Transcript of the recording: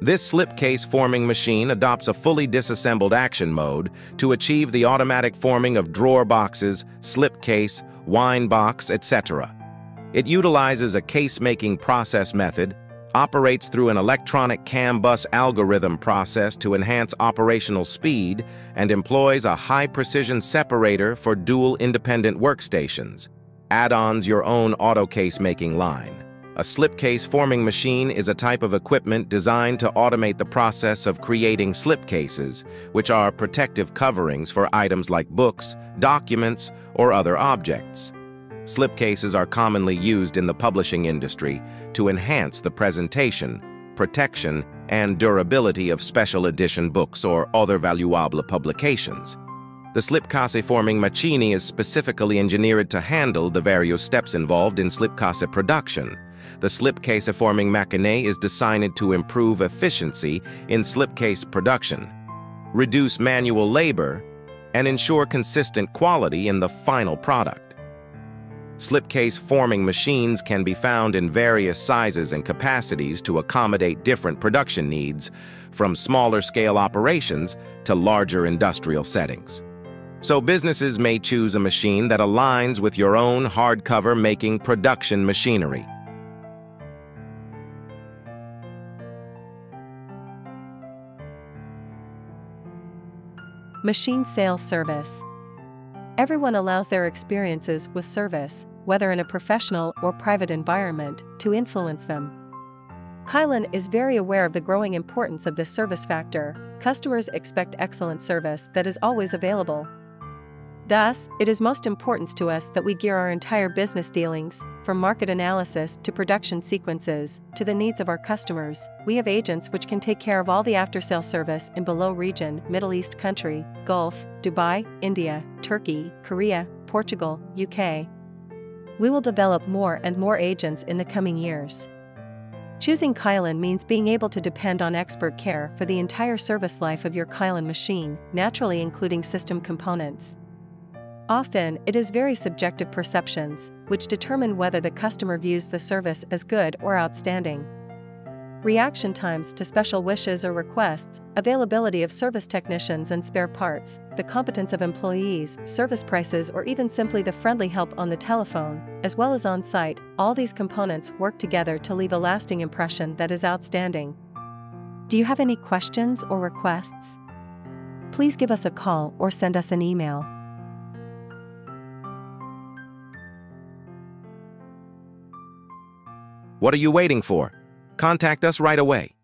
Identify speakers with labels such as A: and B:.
A: This slipcase forming machine adopts a fully disassembled action mode to achieve the automatic forming of drawer boxes, slipcase, wine box, etc. It utilizes a case-making process method, operates through an electronic CAN bus algorithm process to enhance operational speed, and employs a high-precision separator for dual independent workstations. Add-ons your own auto case-making line. A slipcase forming machine is a type of equipment designed to automate the process of creating slipcases, which are protective coverings for items like books, documents, or other objects. Slipcases are commonly used in the publishing industry to enhance the presentation, protection, and durability of special edition books or other valuable publications. The slipcase forming machine is specifically engineered to handle the various steps involved in slipcase production. The slipcase forming machine is designed to improve efficiency in slipcase production, reduce manual labor, and ensure consistent quality in the final product. Slipcase forming machines can be found in various sizes and capacities to accommodate different production needs, from smaller scale operations to larger industrial settings. So businesses may choose a machine that aligns with your own hardcover making production machinery.
B: Machine sales service. Everyone allows their experiences with service, whether in a professional or private environment, to influence them. Kylan is very aware of the growing importance of this service factor. Customers expect excellent service that is always available. Thus, it is most important to us that we gear our entire business dealings, from market analysis to production sequences, to the needs of our customers. We have agents which can take care of all the after-sale service in below region, Middle East country, Gulf, Dubai, India, Turkey, Korea, Portugal, UK. We will develop more and more agents in the coming years. Choosing Kylan means being able to depend on expert care for the entire service life of your Kylan machine, naturally including system components. Often, it is very subjective perceptions, which determine whether the customer views the service as good or outstanding. Reaction times to special wishes or requests, availability of service technicians and spare parts, the competence of employees, service prices, or even simply the friendly help on the telephone, as well as on-site, all these components work together to leave a lasting impression that is outstanding. Do you have any questions or requests? Please give us a call or send us an email.
A: What are you waiting for? Contact us right away.